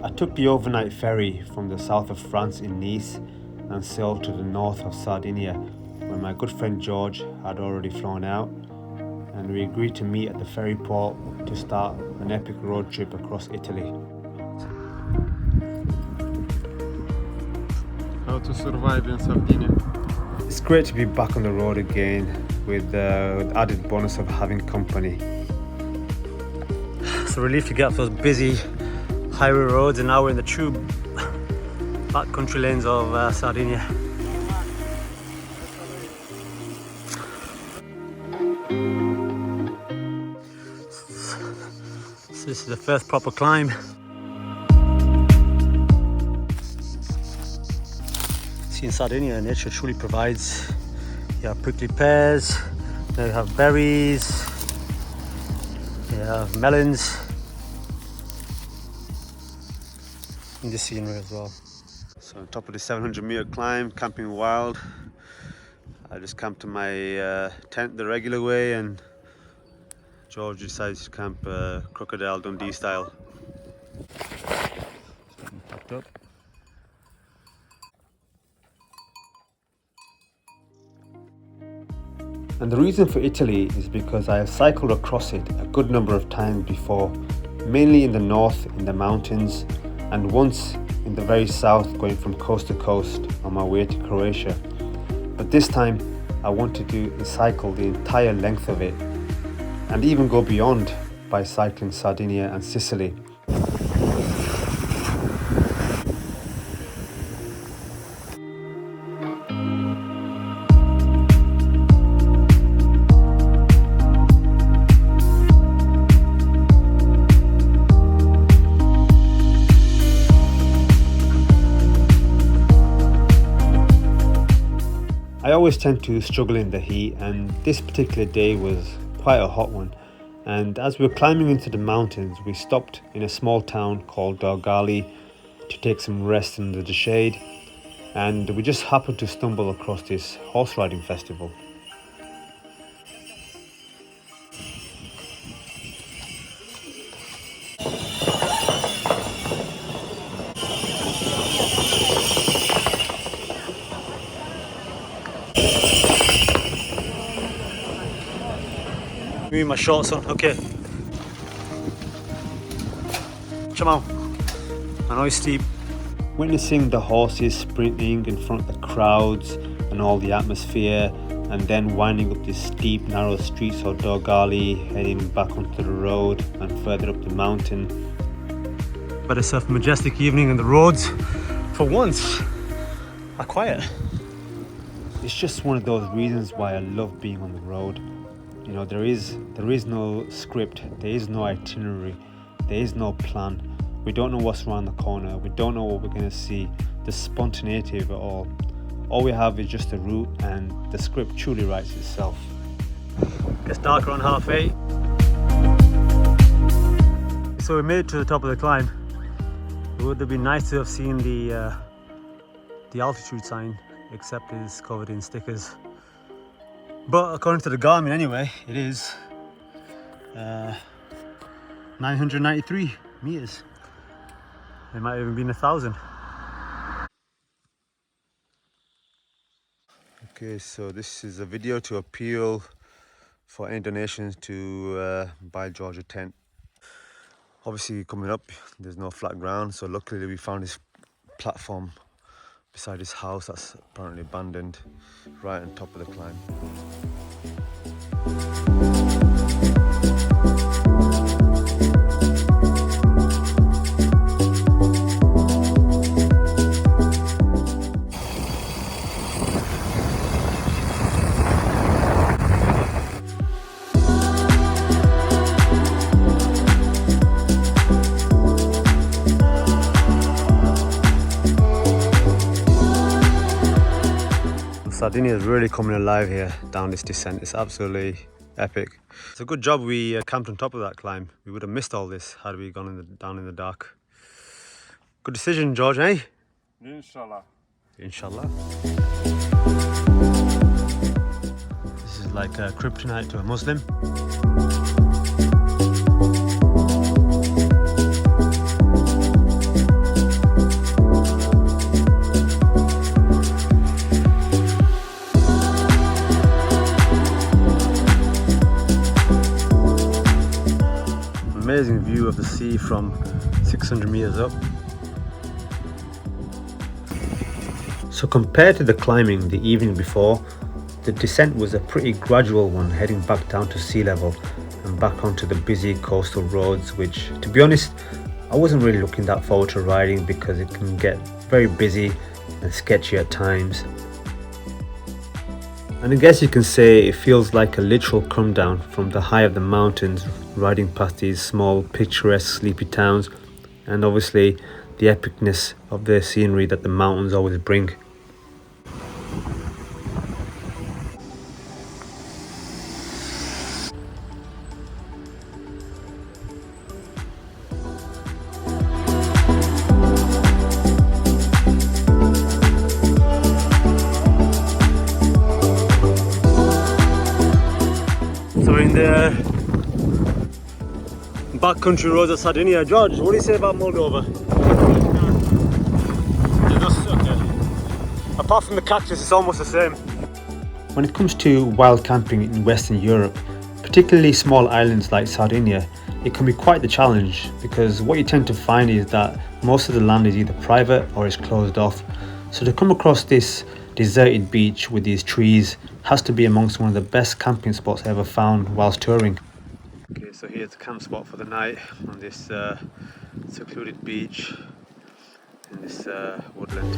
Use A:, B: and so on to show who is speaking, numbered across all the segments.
A: I took the overnight ferry from the south of France in Nice and sailed to the north of Sardinia, where my good friend George had already flown out, and we agreed to meet at the ferry port to start an epic road trip across Italy.
B: How to survive in Sardinia.
A: It's great to be back on the road again with the added bonus of having company. It's a relief to get off those busy highway roads, and now we're in the true backcountry lanes of Sardinia. So this is the first proper climb. See, in Sardinia, nature truly provides. You have prickly pears, now you have berries, you have melons, in the scenery as well. So on top of the 700-meter climb, camping wild. I just camped to my tent the regular way, and George decides to camp Crocodile Dundee style. So I'm packed up. And the reason for Italy is because I have cycled across it a good number of times before, mainly in the north in the mountains, and once in the very south going from coast to coast on my way to Croatia. But this time I want to cycle the entire length of it and even go beyond by cycling Sardinia and Sicily. I always tend to struggle in the heat, and this particular day was quite a hot one. And as we were climbing into the mountains, we stopped in a small town called Dogali to take some rest under the shade, and we just happened to stumble across this horse riding festival. Give me my shorts on, okay. Come on. I know it's steep. Witnessing the horses sprinting in front of the crowds and all the atmosphere, and then winding up this steep, narrow streets of Dogali, heading back onto the road and further up the mountain. But it's a majestic evening, and the roads, for once, are quiet. It's just one of those reasons why I love being on the road. You know, there is no script, there is no itinerary, there is no plan. We don't know what's around the corner, we don't know what we're going to see, the spontaneity of it all. All we have is just the route, and the script truly writes itself. It's dark around 8:30. So we made it to the top of the climb. It would have been nice to have seen the altitude sign, except it's covered in stickers. But according to the Garmin anyway, it is 993 meters. It might have even been 1,000. Okay, so this is a video to appeal for any donations to buy George a tent. Obviously coming up, there's no flat ground, so luckily we found this platform beside his house that's apparently abandoned, right on top of the climb. Sardinia is really coming alive here down this descent. It's absolutely epic. It's a good job we camped on top of that climb. We would have missed all this had we gone down in the dark. Good decision, George, eh?
B: Inshallah.
A: Inshallah. This is like a kryptonite to a Muslim. of the sea from 600 meters up. So compared to the climbing the evening before, the descent was a pretty gradual one, heading back down to sea level and back onto the busy coastal roads, which, to be honest, I wasn't really looking that forward to riding because it can get very busy and sketchy at times. And I guess you can say it feels like a literal come down from the high of the mountains, riding past these small picturesque sleepy towns, and obviously the epicness of the scenery that the mountains always bring. So in the backcountry roads of Sardinia, George, what do you say about Moldova? Okay. Apart from the cactus, it's almost the same. When it comes to wild camping in Western Europe, particularly small islands like Sardinia, it can be quite the challenge, because what you tend to find is that most of the land is either private or is closed off. So to come across this deserted beach with these trees has to be amongst one of the best camping spots I ever found whilst touring. Okay, so here's the camp spot for the night on this secluded beach in this woodland.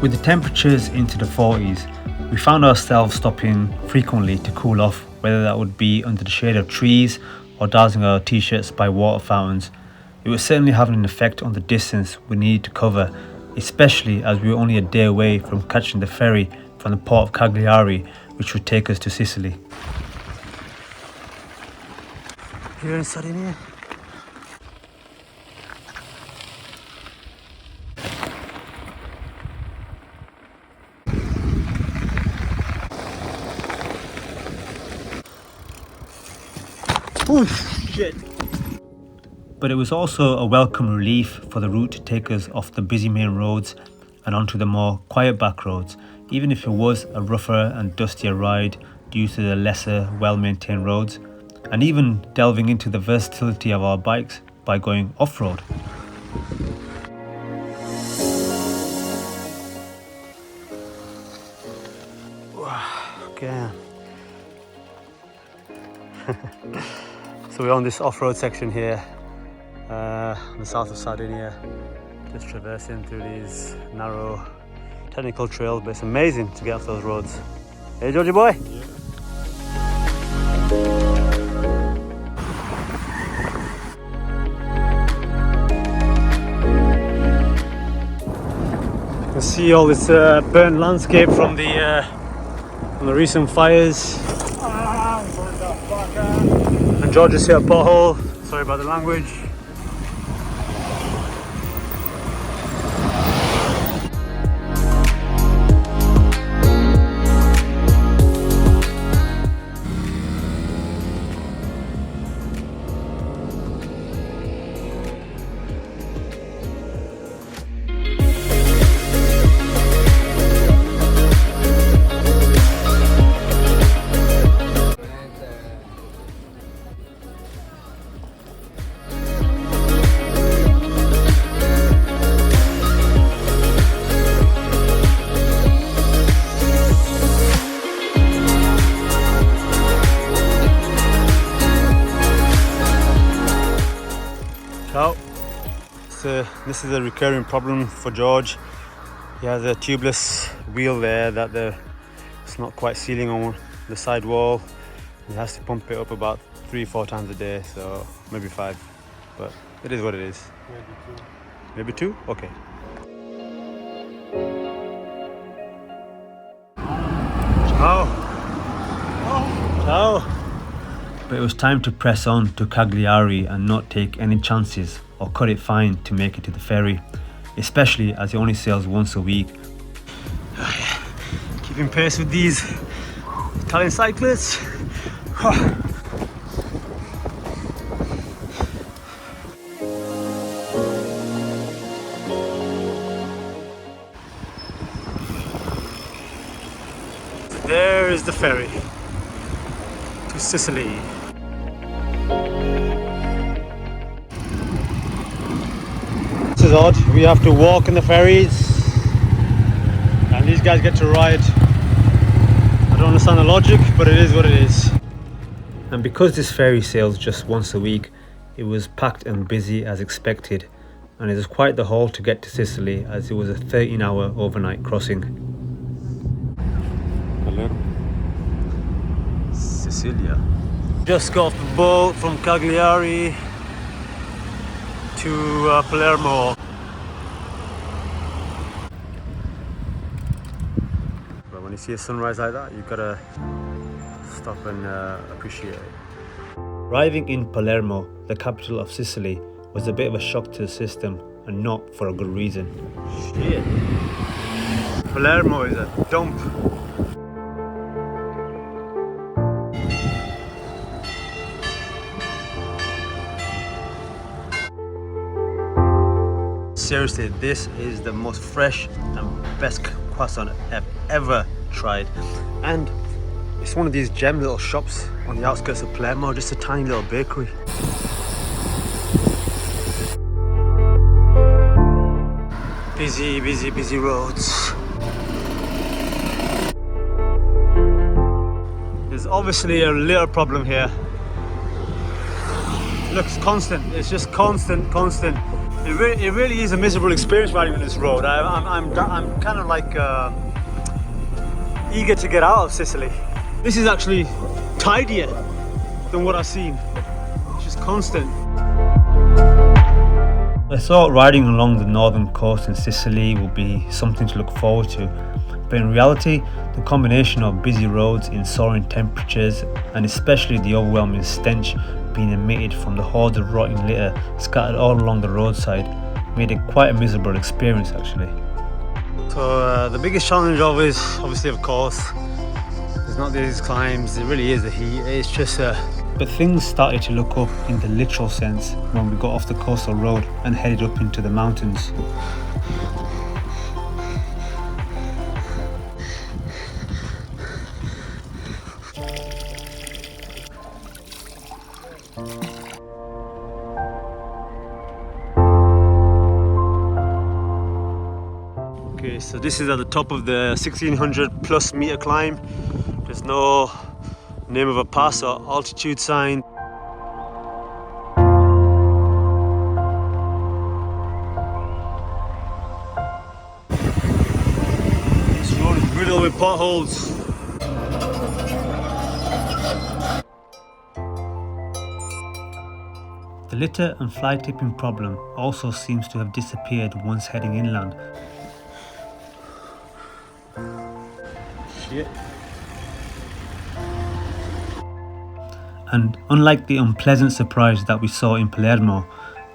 A: With the temperatures into the 40s, we found ourselves stopping frequently to cool off, whether that would be under the shade of trees or dazzling our t-shirts by water fountains. It was certainly having an effect on the distance we needed to cover, especially as we were only a day away from catching the ferry from the port of Cagliari, which would take us to Sicily. Here in Sardinia. Oh shit! But it was also a welcome relief for the route to take us off the busy main roads and onto the more quiet back roads, even if it was a rougher and dustier ride due to the lesser well-maintained roads, and even delving into the versatility of our bikes by going off-road. Okay. So we're on this off-road section here on the south of Sardinia, just traversing through these narrow technical trails, but it's amazing to get off those roads. Hey Georgie boy! Yeah. You can see all this burnt landscape from the recent fires. And George just hit a pothole, sorry about the language. So this is a recurring problem for George. He has a tubeless wheel there that it's not quite sealing on the side wall. He has to pump it up about 3-4 times a day, so maybe 5, but it is what it is. Maybe 2? Okay. Ciao! Ciao! But it was time to press on to Cagliari and not take any chances or cut it fine to make it to the ferry, especially as it only sails once a week. Keeping pace with these Italian cyclists. is the ferry to Sicily. This is odd. We have to walk in the ferries and these guys get to ride. I don't understand the logic, but it is what it is. And because this ferry sails just once a week, it was packed and busy as expected, and it was quite the haul to get to Sicily, as it was a 13-hour overnight crossing.
B: Palermo.
A: Sicilia. Just got off the boat from Cagliari to Palermo. But when you see a sunrise like that, you've got to stop and appreciate it. Arriving in Palermo, the capital of Sicily, was a bit of a shock to the system, and not for a good reason. Shit. Palermo is a dump. Seriously, this is the most fresh and best croissant I've ever tried. And it's one of these gem little shops on the outskirts of Palermo, just a tiny little bakery. Busy, busy, busy roads. There's obviously a little problem here. Look, it's constant. It's just constant. It really is a miserable experience riding on this road. I'm kind of like eager to get out of Sicily. This is actually tidier than what I've seen. It's just constant. I thought riding along the northern coast in Sicily would be something to look forward to, but in reality, the combination of busy roads in soaring temperatures, and especially the overwhelming stench being emitted from the hordes of rotting litter scattered all along the roadside, made it quite a miserable experience actually. So the biggest challenge always, obviously of course, it's not these climbs, it really is the heat. It's just but things started to look up in the literal sense when we got off the coastal road and headed up into the mountains. Okay, so this is at the top of the 1600 plus meter climb. There's no name of a pass or altitude sign. This road is riddled with potholes. The litter and fly tipping problem also seems to have disappeared once heading inland. Shit. And unlike the unpleasant surprise that we saw in Palermo,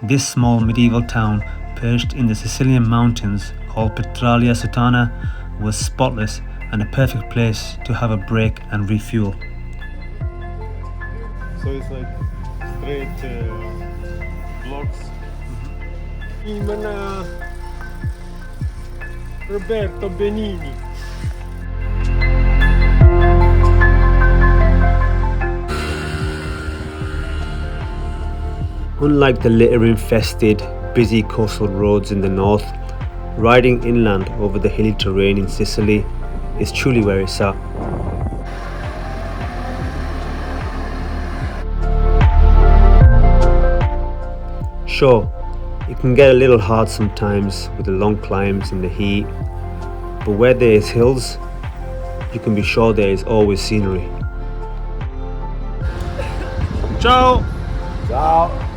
A: this small medieval town perched in the Sicilian mountains called Petralia Sutana was spotless and a perfect place to have a break and refuel.
B: So it's like straight blocks. Roberto Benini.
A: Unlike the litter-infested, busy coastal roads in the north, riding inland over the hilly terrain in Sicily is truly where it's at. Sure, it can get a little hard sometimes with the long climbs and the heat, but where there is hills, you can be sure there is always scenery. Ciao!
C: Ciao!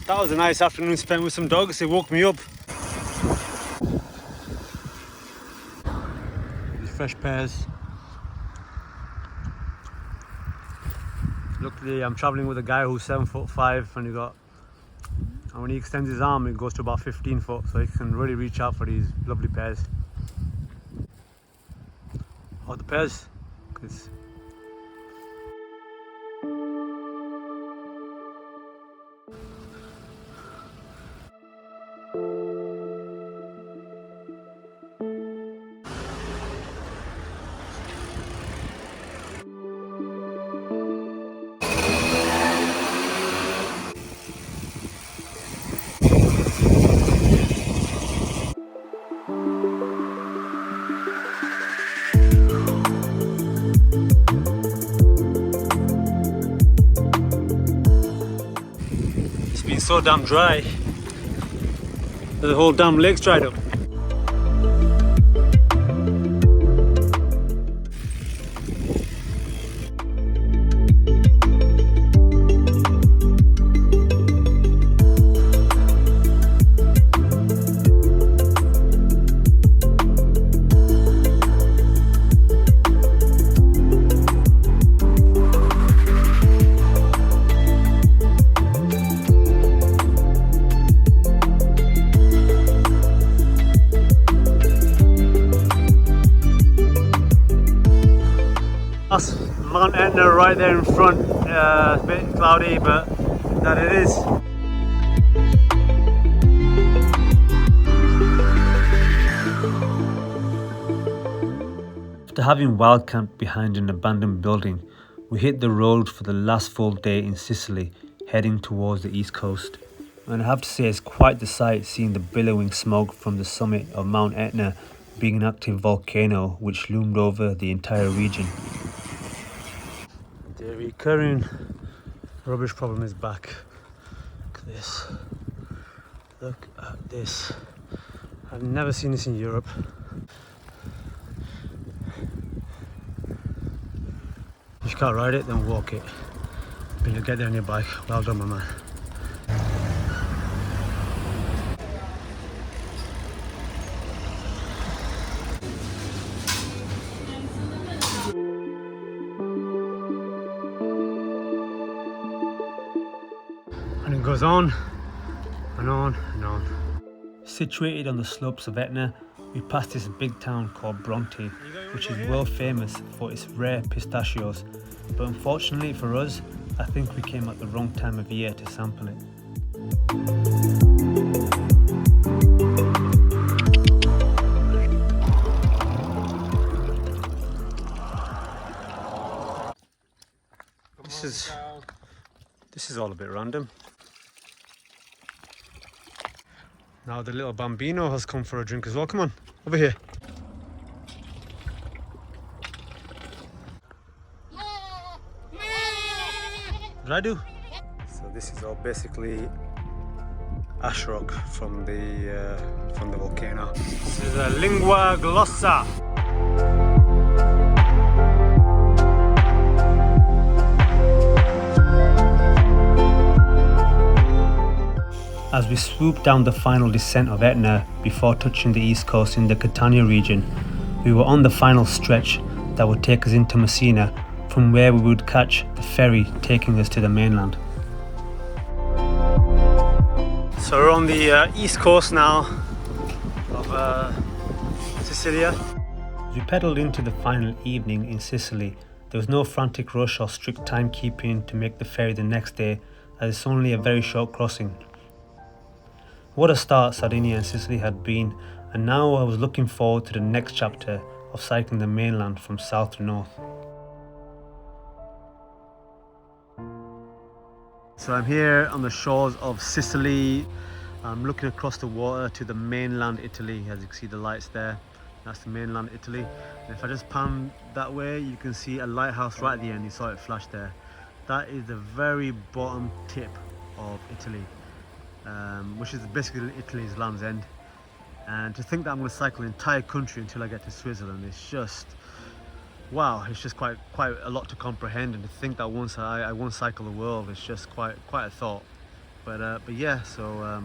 A: That was a nice afternoon spent with some dogs. They woke me up. These fresh pears. Luckily I'm travelling with a guy who's 7'5" and he got And when he extends his arm, it goes to about 15 foot, so he can really reach out for these lovely pears. Oh, the pears, 'cause it's been so damn dry. The whole damn lake's dried up. That's Mount Etna right there in front. A bit cloudy, but that it is. After having wild camped behind an abandoned building, we hit the road for the last full day in Sicily, heading towards the east coast. And I have to say, it's quite the sight seeing the billowing smoke from the summit of Mount Etna being an active volcano which loomed over the entire region. The recurring rubbish problem is back. Look at this. Look at this. I've never seen this in Europe. If you can't ride it, then walk it. But you'll get there on your bike. Well done, my man. And it goes on and on and on. Situated on the slopes of Etna, we passed this big town called Bronte, which is world famous for its rare pistachios, but unfortunately for us, I think we came at the wrong time of year to sample it. This is all a bit random. Now the little bambino has come for a drink as well. Come on, over here. What did I do? So this is all basically ash rock from the volcano. This is a lingua glossa. As we swooped down the final descent of Etna before touching the east coast in the Catania region, we were on the final stretch that would take us into Messina, from where we would catch the ferry taking us to the mainland. So we're on the east coast now of Sicilia. As we pedalled into the final evening in Sicily, there was no frantic rush or strict timekeeping to make the ferry the next day, as it's only a very short crossing. What a start Sardinia and Sicily had been, and now I was looking forward to the next chapter of cycling the mainland from south to north. So I'm here on the shores of Sicily. I'm looking across the water to the mainland Italy. As you can see the lights there, that's the mainland Italy. And if I just pan that way, you can see a lighthouse right at the end. You saw it flash there. That is the very bottom tip of Italy. Which is basically Italy's Land's End. And to think that I'm going to cycle the entire country until I get to Switzerland, it's just, wow, it's just quite a lot to comprehend. And to think that once I won't cycle the world, it's just quite a thought. But yeah, so